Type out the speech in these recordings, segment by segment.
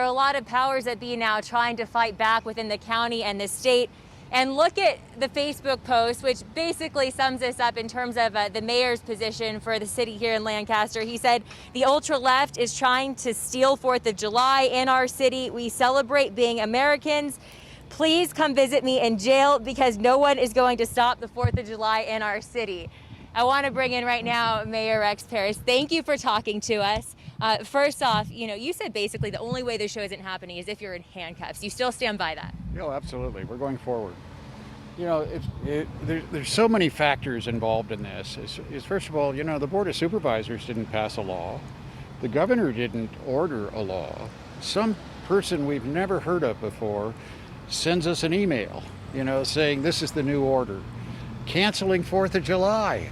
There are a lot of powers that be now trying to fight back within the county and the state. And look at the Facebook post, which basically sums this up in terms of the mayor's position for the city here in Lancaster. He said, the ultra left is trying to steal 4th of July in our city. We celebrate being Americans. Please come visit me in jail because no one is going to stop the 4th of July in our city. I want to bring in right now Mayor Rex Parris. Thank you for talking to us. First off, you said basically the only way the show isn't happening is if you're in handcuffs. You still stand by that? No, absolutely. We're going forward. There's so many factors involved in this. First of all, the Board of Supervisors didn't pass a law. The governor didn't order a law. Some person we've never heard of before sends us an email, saying this is the new order. Canceling 4th of July.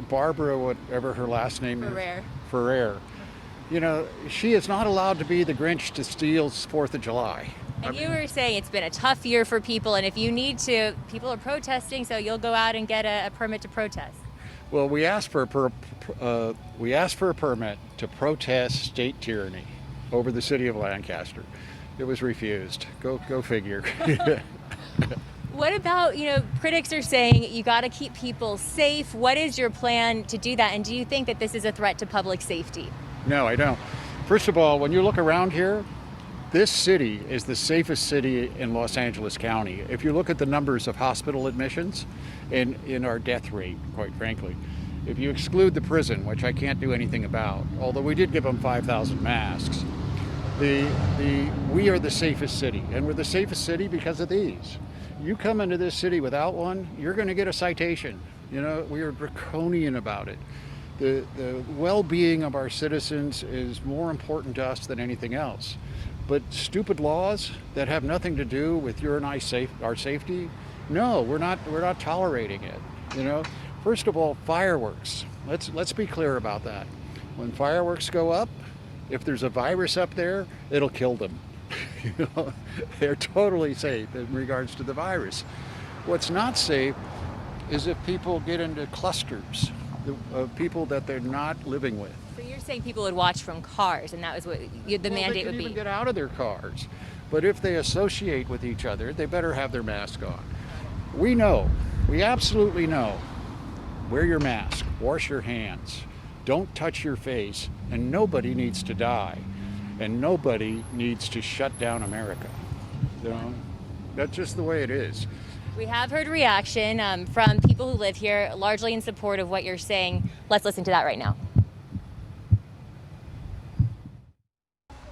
Barbara, whatever her last name is. Ferrer. She is not allowed to be the Grinch to steal 4th of July. And you were saying it's been a tough year for people, and if you need to, people are protesting, so you'll go out and get a permit to protest. Well, we asked for a permit to protest state tyranny over the city of Lancaster. It was refused. Go figure. What about, critics are saying you got to keep people safe. What is your plan to do that? And do you think that this is a threat to public safety? No, I don't. First of all, when you look around here, this city is the safest city in Los Angeles County. If you look at the numbers of hospital admissions and in our death rate, quite frankly, if you exclude the prison, which I can't do anything about, although we did give them 5,000 masks, we are the safest city, and we're the safest city because of these. You come into this city without one, you're going to get a citation. We are draconian about it. The well-being of our citizens is more important to us than anything else. But stupid laws that have nothing to do with your and our safety, no, we're not tolerating it. First of all, fireworks. Let's be clear about that. When fireworks go up, if there's a virus up there, it'll kill them. They're totally safe in regards to the virus. What's not safe is if people get into clusters of people that they're not living with. So you're saying people would watch from cars, and that was what the mandate would be? They can even get out of their cars. But if they associate with each other, they better have their mask on. We absolutely know. Wear your mask, wash your hands, don't touch your face, and nobody needs to die. And nobody needs to shut down America. That's just the way it is. We have heard reaction from people who live here, largely in support of what you're saying. Let's listen to that right now.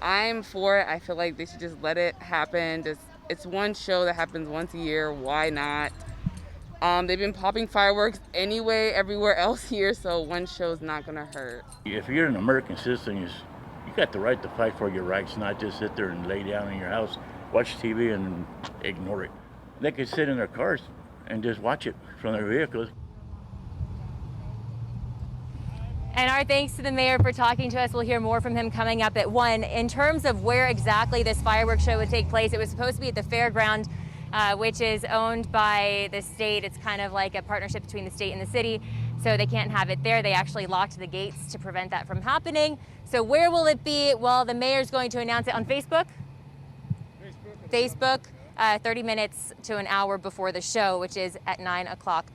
I'm for it. I feel like they should just let it happen. It's one show that happens once a year. Why not? They've been popping fireworks anyway everywhere else here, so one show's not gonna hurt. If you're an American citizen, you got the right to fight for your rights, not just sit there and lay down in your house, watch TV and ignore it. They could sit in their cars and just watch it from their vehicles. And our thanks to the mayor for talking to us. We'll hear more from him coming up at 1. In terms of where exactly this fireworks show would take place, it was supposed to be at the fairground, which is owned by the state. It's kind of like a partnership between the state and the city, so they can't have it there. They actually locked the gates to prevent that from happening. So where will it be? Well, the mayor's going to announce it on Facebook. 30 minutes to an hour before the show, which is at 9 o'clock